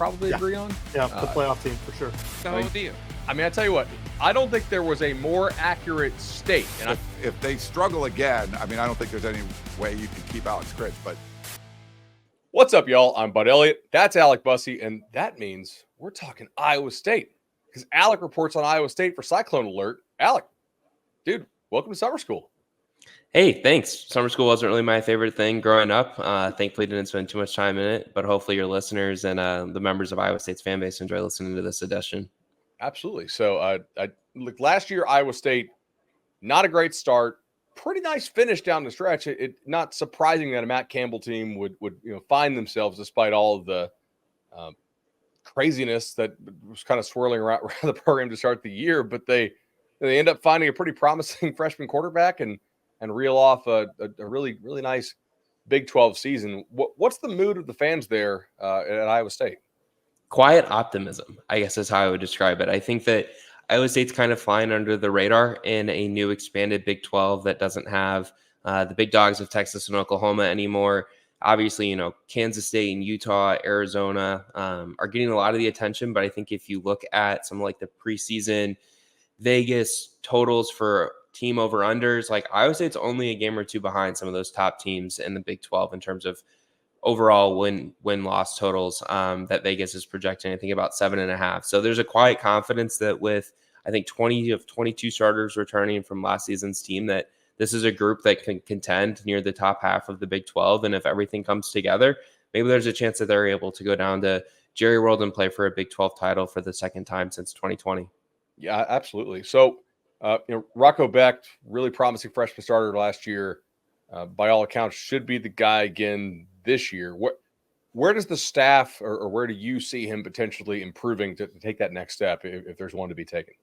probably agree on. Yeah, the playoff team for sure. So do you. I mean, I tell you what, I don't think there was a more accurate state. And if they struggle again, I mean, I don't think there's any way you can keep Alex Critch, but. What's up, y'all? I'm Bud Elliott. That's Alec Busse, and that means we're talking Iowa State because Alec reports on Iowa State for Cyclone Alert. Alec, dude, welcome to summer school. Hey, thanks. Summer school wasn't really my favorite thing growing up. Thankfully, didn't spend too much time in it, but hopefully your listeners and the members of Iowa State's fan base enjoy listening to this edition. Absolutely. So look, last year, Iowa State, not a great start. Pretty nice finish down the stretch. It not surprising that a Matt Campbell team would find themselves despite all of the craziness that was kind of swirling around the program to start the year. But they end up finding a pretty promising freshman quarterback and reel off a really, really nice Big 12 season. What's the mood of the fans there at Iowa State? Quiet optimism, I guess is how I would describe it. I think that Iowa State's kind of flying under the radar in a new expanded Big 12 that doesn't have the big dogs of Texas and Oklahoma anymore. Obviously, Kansas State and Utah, Arizona are getting a lot of the attention. But I think if you look at some like the preseason Vegas totals for team over-unders, like Iowa State's only a game or two behind some of those top teams in the Big 12 in terms of overall win-loss totals that Vegas is projecting, I think about 7.5. So there's a quiet confidence that with, I think, 20 of 22 starters returning from last season's team, that this is a group that can contend near the top half of the Big 12. And if everything comes together, maybe there's a chance that they're able to go down to Jerry World and play for a Big 12 title for the second time since 2020. Yeah, absolutely. So, Rocco Beck, really promising freshman starter last year, by all accounts, should be the guy again this year. Where does the staff or where do you see him potentially improving to take that next step if there's one to be taken?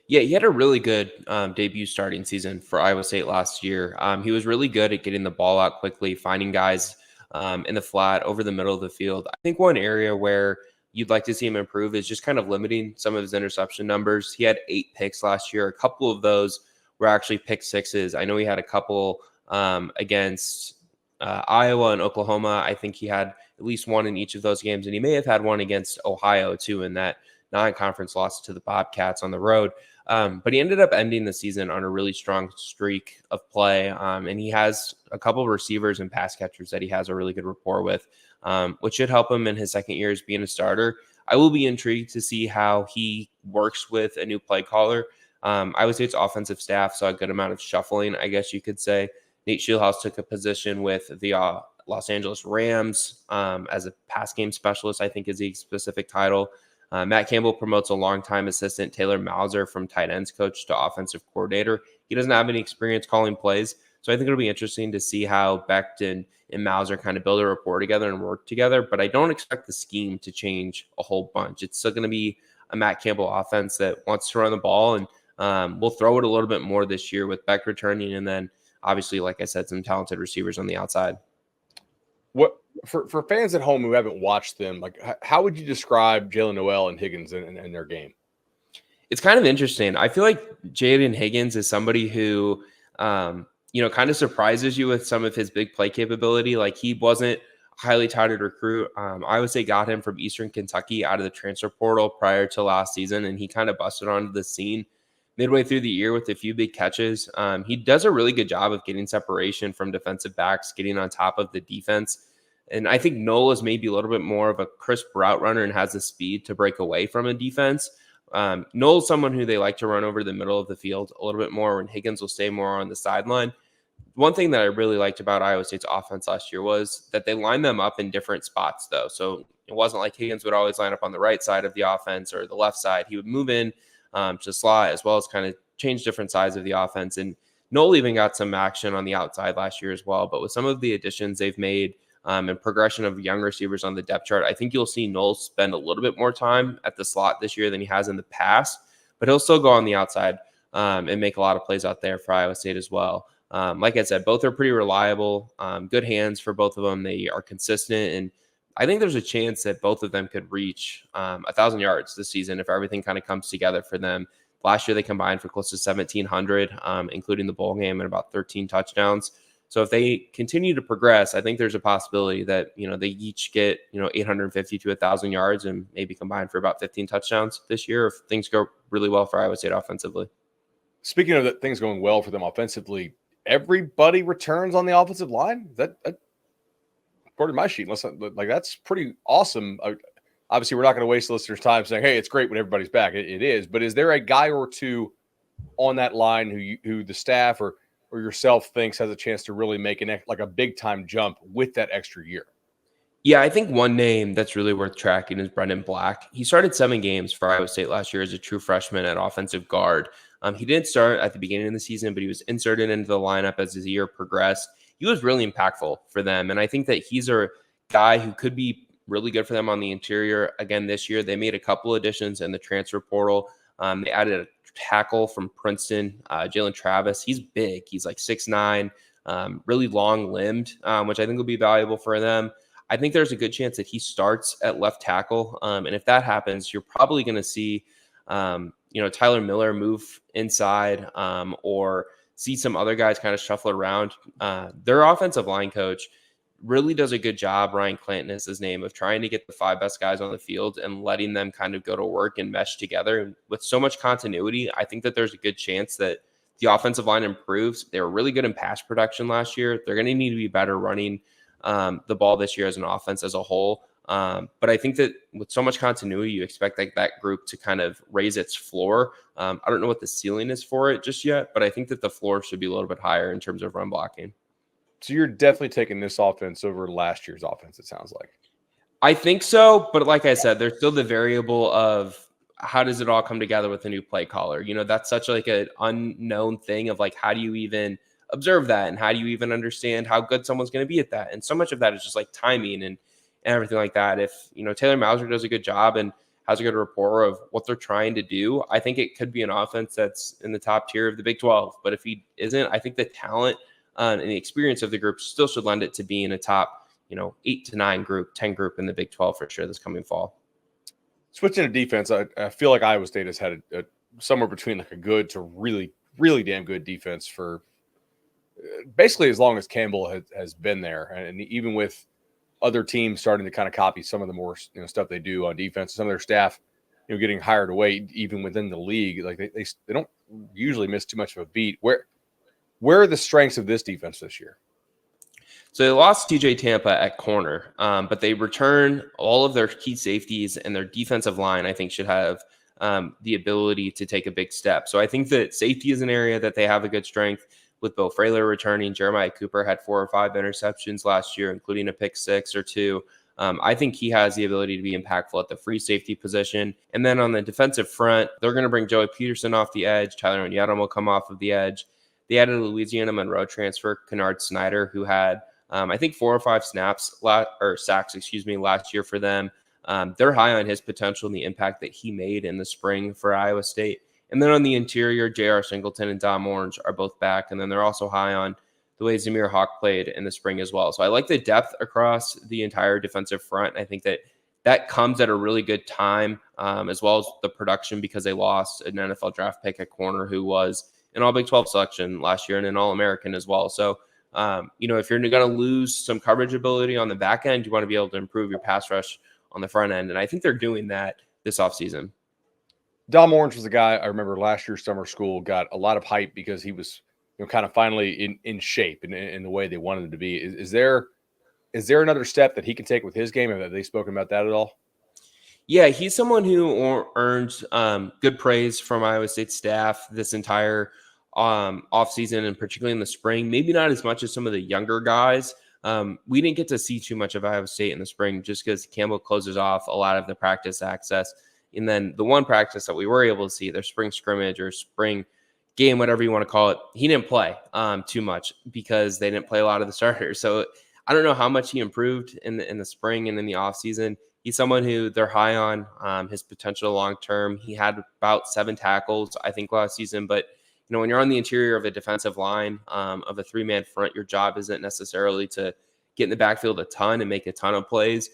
Yeah, he had a really good debut starting season for Iowa State last year. He was really good at getting the ball out quickly, finding guys in the flat over the middle of the field. I think one area where you'd like to see him improve is just kind of limiting some of his interception numbers. He had 8 picks last year. A couple of those were actually pick sixes. I know he had a couple against Iowa and Oklahoma. I think he had at least one in each of those games, and he may have had one against Ohio too in that non-conference loss to the Bobcats on the road. But he ended up ending the season on a really strong streak of play, and he has a couple of receivers and pass catchers that he has a really good rapport with, which should help him in his second year as being a starter. I will be intrigued to see how he works with a new play caller. Iowa State's offensive staff saw a good amount of shuffling, I guess you could say. Nate Scheelhaus took a position with the Los Angeles Rams as a pass game specialist, I think is the specific title. Matt Campbell promotes a longtime assistant, Taylor Mauser, from tight ends coach to offensive coordinator. He doesn't have any experience calling plays, so I think it'll be interesting to see how Becht and Mauser kind of build a rapport together and work together, but I don't expect the scheme to change a whole bunch. It's still going to be a Matt Campbell offense that wants to run the ball, and we'll throw it a little bit more this year with Becht returning, and then obviously, like I said, some talented receivers on the outside. What for fans at home who haven't watched them, like how would you describe Jalen Noel and Higgins in their game? It's kind of interesting. I feel like Jaden Higgins is somebody who, kind of surprises you with some of his big play capability. Like he wasn't a highly touted recruit. Iowa State got him from Eastern Kentucky out of the transfer portal prior to last season, and he kind of busted onto the scene midway through the year with a few big catches. He does a really good job of getting separation from defensive backs, getting on top of the defense. And I think Noel is maybe a little bit more of a crisp route runner and has the speed to break away from a defense. Noel's someone who they like to run over the middle of the field a little bit more, and Higgins will stay more on the sideline. One thing that I really liked about Iowa State's offense last year was that they lined them up in different spots, though. So it wasn't like Higgins would always line up on the right side of the offense or the left side. He would move in to slot as well as kind of change different sides of the offense. And Noel even got some action on the outside last year as well. But with some of the additions they've made and progression of young receivers on the depth chart, I think you'll see Noel spend a little bit more time at the slot this year than he has in the past. But he'll still go on the outside and make a lot of plays out there for Iowa State as well. Like I said, both are pretty reliable, good hands for both of them. They are consistent, and I think there's a chance that both of them could reach 1,000 yards this season if everything kind of comes together for them. Last year, they combined for close to 1,700, including the bowl game, and about 13 touchdowns. So if they continue to progress, I think there's a possibility that, they each get, 850 to 1,000 yards and maybe combine for about 15 touchdowns this year if things go really well for Iowa State offensively. Speaking of that, things going well for them offensively, everybody returns on the offensive line. That according to my sheet, like that's pretty awesome. Obviously, we're not going to waste listeners' time saying, "Hey, it's great when everybody's back." It is, but is there a guy or two on that line who the staff or yourself thinks has a chance to really make a big time jump with that extra year? Yeah, I think one name that's really worth tracking is Brendan Black. He started 7 games for Iowa State last year as a true freshman at offensive guard. He didn't start at the beginning of the season, but he was inserted into the lineup as the year progressed. He was really impactful for them, and I think that he's a guy who could be really good for them on the interior again this year. They made a couple additions in the transfer portal. They added a tackle from Princeton, Jalen Travis. He's big. He's like 6'9", really long-limbed, which I think will be valuable for them. I think there's a good chance that he starts at left tackle. And if that happens, you're probably going to see, Tyler Miller move inside or see some other guys kind of shuffle around. Their offensive line coach really does a good job, Ryan Clanton is his name, of trying to get the 5 best guys on the field and letting them kind of go to work and mesh together. And with so much continuity, I think that there's a good chance that the offensive line improves. They were really good in pass production last year. They're going to need to be better running the ball this year as an offense as a whole. But I think that with so much continuity, you expect that group to kind of raise its floor. I don't know what the ceiling is for it just yet, but I think that the floor should be a little bit higher in terms of run blocking. So you're definitely taking this offense over last year's offense, it sounds like. I think so, but like I said, there's still the variable of how does it all come together with a new play caller? That's such like an unknown thing of like, how do you even observe that? And how do you even understand how good someone's going to be at that? And so much of that is just like timing and everything like that. If, Taylor Mauser does a good job and has a good rapport of what they're trying to do, I think it could be an offense that's in the top tier of the Big 12. But if he isn't, I think the talent and the experience of the group still should lend it to being a top, 8 to 9 group, 10 group in the Big 12 for sure this coming fall. Switching to defense, I feel like Iowa State has had a somewhere between like a good to really, really damn good defense for basically as long as Campbell has been there. And even with other teams starting to kind of copy some of the more stuff they do on defense, some of their staff, getting hired away even within the league, like they don't usually miss too much of a beat. Where are the strengths of this defense this year? So they lost TJ Tampa at corner, but they return all of their key safeties, and their defensive line, I think, should have the ability to take a big step. So I think that safety is an area that they have a good strength with Bill Frailer returning. Jeremiah Cooper had 4 or 5 interceptions last year, including a pick 6 or 2. I think he has the ability to be impactful at the free safety position. And then on the defensive front, they're going to bring Joey Peterson off the edge. Tyler Onyedum will come off of the edge. They added a Louisiana Monroe transfer, Kennard Snyder, who had, I think, 4 or 5 sacks last year for them. They're high on his potential and the impact that he made in the spring for Iowa State. And then on the interior, J.R. Singleton and Dom Orange are both back. And then they're also high on the way Zamir Hawk played in the spring as well. So I like the depth across the entire defensive front. I think that comes at a really good time, as well as the production, because they lost an NFL draft pick at corner who was an All Big 12 selection last year and an All-American as well. So, if you're going to lose some coverage ability on the back end, you want to be able to improve your pass rush on the front end. And I think they're doing that this offseason. Dom Orange was a guy I remember last year's summer school got a lot of hype because he was, kind of finally in shape and in the way they wanted him to be. Is there another step that he can take with his game? Have they spoken about that at all? Yeah, he's someone who earned good praise from Iowa State staff this entire offseason, and particularly in the spring. Maybe not as much as some of the younger guys. We didn't get to see too much of Iowa State in the spring just because Campbell closes off a lot of the practice access. And then the one practice that we were able to see, their spring scrimmage or spring game, whatever you want to call it, he didn't play too much because they didn't play a lot of the starters. So I don't know how much he improved in the spring and in the offseason. He's someone who they're high on his potential long-term. He had about 7 tackles, I think, last season. But, when you're on the interior of a defensive line of a 3-man front, your job isn't necessarily to get in the backfield a ton and make a ton of plays.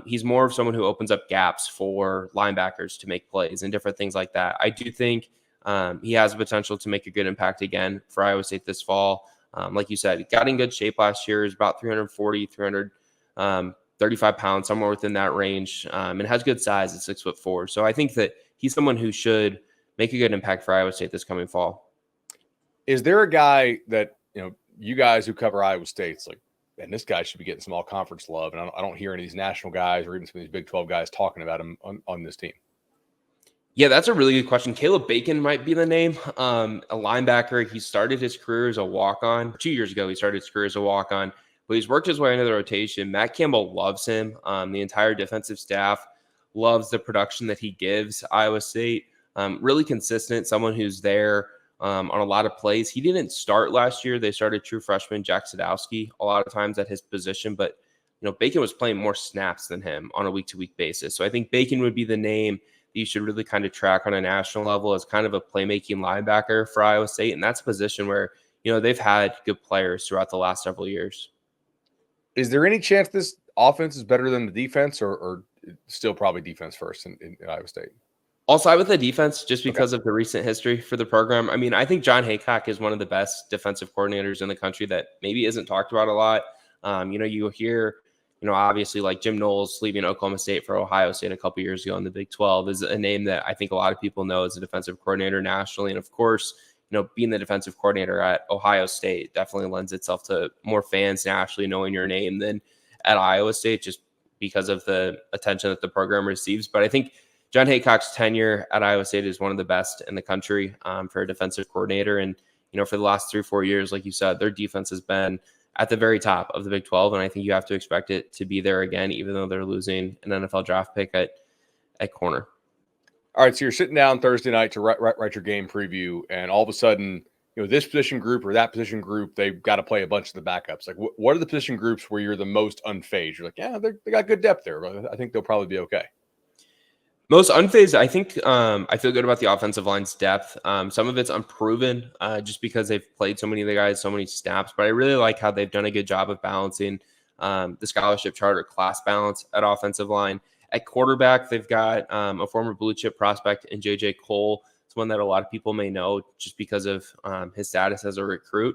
He's more of someone who opens up gaps for linebackers to make plays and different things like that. I do think he has the potential to make a good impact again for Iowa State this fall. Like you said, he got in good shape last year. He's about 340, 335 pounds, somewhere within that range, and has good size at 6'4". So I think that he's someone who should make a good impact for Iowa State this coming fall. Is there a guy that, you guys who cover Iowa State's like, and this guy should be getting some all conference love, and I don't hear any of these national guys or even some of these Big 12 guys talking about him on this team? Yeah, that's a really good question. Caleb Bacon might be the name. A linebacker. He started his career as a walk-on. 2 years ago, he started his career as a walk-on, but he's worked his way into the rotation. Matt Campbell loves him. The entire defensive staff loves the production that he gives Iowa State. Really consistent, someone who's there on a lot of plays. He didn't start last year. They started true freshman Jack Sadowski a lot of times at his position, but Bacon was playing more snaps than him on a week-to-week basis. So I think Bacon would be the name that you should really kind of track on a national level as kind of a playmaking linebacker for Iowa State. And that's a position where, they've had good players throughout the last several years. Is there any chance this offense is better than the defense, or still probably defense first in Iowa State? I'll side with the defense just because of the recent history for the program. I mean, I think John Haycock is one of the best defensive coordinators in the country that maybe isn't talked about a lot. You hear, obviously like Jim Knowles leaving Oklahoma State for Ohio State a couple years ago in the Big 12 is a name that I think a lot of people know as a defensive coordinator nationally. And of course, being the defensive coordinator at Ohio State definitely lends itself to more fans nationally knowing your name than at Iowa State, just because of the attention that the program receives. But I think John Haycock's tenure at Iowa State is one of the best in the country for a defensive coordinator. And, for the last 3 or 4 years, like you said, their defense has been at the very top of the Big 12. And I think you have to expect it to be there again, even though they're losing an NFL draft pick at corner. All right, so you're sitting down Thursday night to write your game preview, and all of a sudden, this position group or that position group, they've got to play a bunch of the backups. Like, what are the position groups where you're the most unfazed? You're like, yeah, they got good depth there. I think they'll probably be okay. Most unfazed, I think I feel good about the offensive line's depth. Some of it's unproven just because they've played so many of the guys, so many snaps. But I really like how they've done a good job of balancing the scholarship chart or class balance at offensive line. At quarterback, they've got a former blue chip prospect in J.J. Cole. It's one that a lot of people may know just because of his status as a recruit.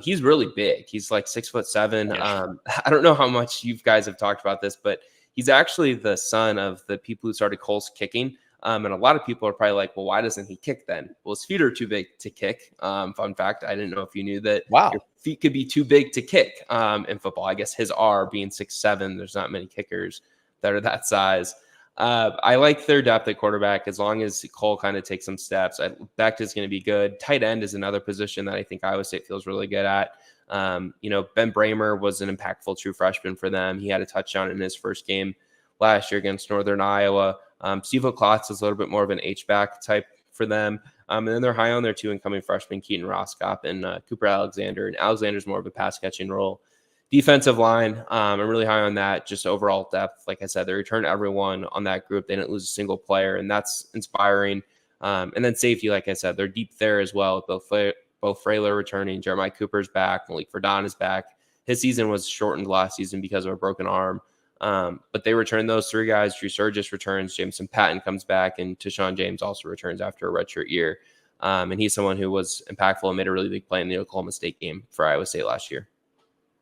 He's really big. He's like 6'7". I don't know how much you guys have talked about this, but he's actually the son of the people who started Cole's kicking. And a lot of people are probably like, well, why doesn't he kick then? Well, his feet are too big to kick. Fun fact, I didn't know if you knew that. Wow. Your feet could be too big to kick in football. I guess his R being 6'7", there's not many kickers that are that size. I like their depth at quarterback as long as Cole kind of takes some steps. Becht is going to be good. Tight end is another position that I think Iowa State feels really good at. Ben Bramer was an impactful true freshman for them. He had a touchdown in his first game last year against Northern Iowa. Steve Klotz is a little bit more of an H-back type for them. And then they're high on their 2 incoming freshmen, Keaton Roskop and Cooper Alexander. And Alexander's more of a pass-catching role. Defensive line, I'm really high on that. Just overall depth. Like I said, they returned everyone on that group. They didn't lose a single player, and that's inspiring. And then safety, like I said, they're deep there as well. Both Frailer returning, Jeremiah Cooper's back, Malik Verdon is back. His season was shortened last season because of a broken arm. But they returned those 3 guys. Drew Surgis returns, Jameson Patton comes back, and Tashawn James also returns after a redshirt year. And he's someone who was impactful and made a really big play in the Oklahoma State game for Iowa State last year.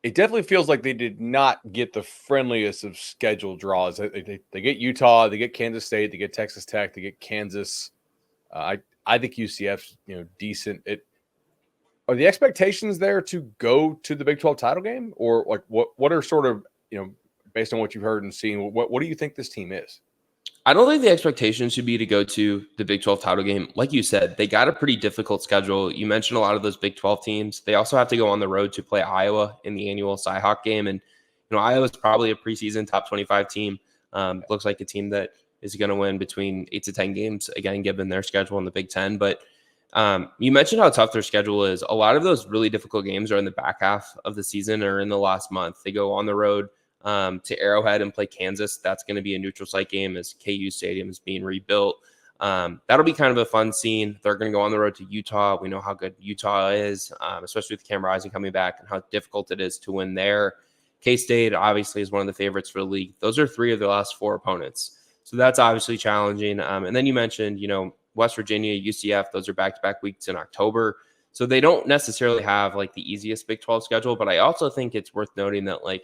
It definitely feels like they did not get the friendliest of schedule draws. They get Utah, they get Kansas State, they get Texas Tech, they get Kansas. I think UCF's decent. Are the expectations there to go to the Big 12 title game, or like what are sort of based on what you've heard and seen, what do you think this team is? I don't think the expectation should be to go to the Big 12 title game. Like you said, they got a pretty difficult schedule. You mentioned a lot of those Big 12 teams. They also have to go on the road to play Iowa in the annual Cyhawk game. And, Iowa's probably a preseason top 25 team. Looks like a team that is going to win between 8 to 10 games, again, given their schedule in the Big 10. But you mentioned how tough their schedule is. A lot of those really difficult games are in the back half of the season or in the last month. They go on the road to Arrowhead and play Kansas. That's going to be a neutral site game as KU Stadium is being rebuilt. That'll be kind of a fun scene. They're going to go on the road to Utah. We know how good Utah is, especially with Cam Rising coming back and how difficult it is to win there. K-State obviously is one of the favorites for the league. Those are 3 of the last 4 opponents. So that's obviously challenging. And then you mentioned, West Virginia, UCF, those are back-to-back weeks in October. So they don't necessarily have like the easiest Big 12 schedule, but I also think it's worth noting that like,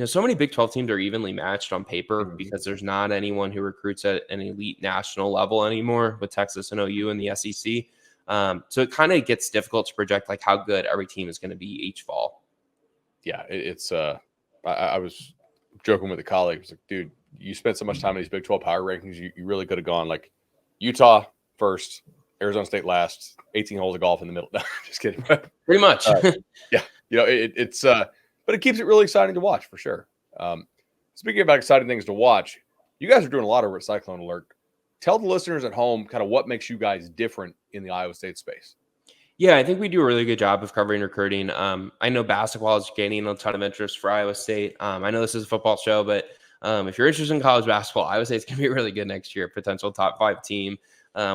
so many Big 12 teams are evenly matched on paper because there's not anyone who recruits at an elite national level anymore with Texas and OU and the SEC. So it kind of gets difficult to project like how good every team is going to be each fall. Yeah, it's I was joking with a colleague. I was like, dude, you spent so much time in these Big 12 power rankings, you really could have gone like Utah first, Arizona State last, 18 holes of golf in the middle. No, just kidding. Pretty much. Yeah, it's but it keeps it really exciting to watch for sure. Speaking about exciting things to watch, you guys are doing a lot over at Cyclone Alert. Tell the listeners at home kind of what makes you guys different in the Iowa State space. Yeah, I think we do a really good job of covering recruiting. I know basketball is gaining a ton of interest for Iowa State. I know this is a football show, but if you're interested in college basketball, Iowa State's going to be really good next year, potential top 5 team.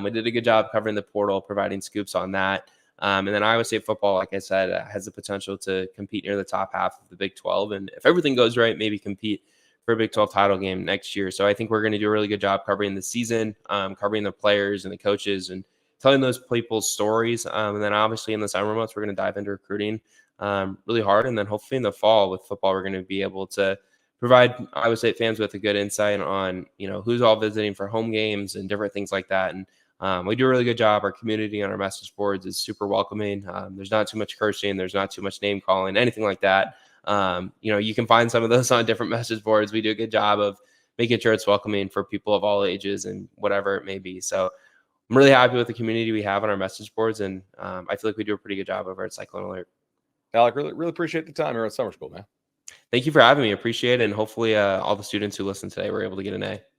We did a good job covering the portal, providing scoops on that. And then Iowa State football, like I said, has the potential to compete near the top half of the Big 12. And if everything goes right, maybe compete for a Big 12 title game next year. So I think we're going to do a really good job covering the season, covering the players and the coaches and telling those people's stories. And then obviously in the summer months, we're going to dive into recruiting really hard. And then hopefully in the fall with football, we're going to be able to provide Iowa State fans with a good insight on, who's all visiting for home games and different things like that. And we do a really good job. Our community on our message boards is super welcoming. There's not too much cursing. There's not too much name calling, anything like that. You can find some of those on different message boards. We do a good job of making sure it's welcoming for people of all ages and whatever it may be. So I'm really happy with the community we have on our message boards. And I feel like we do a pretty good job over at Cyclone Alert. Alec, really appreciate the time here at summer school, man. Thank you for having me. Appreciate it. And hopefully all the students who listened today were able to get an A.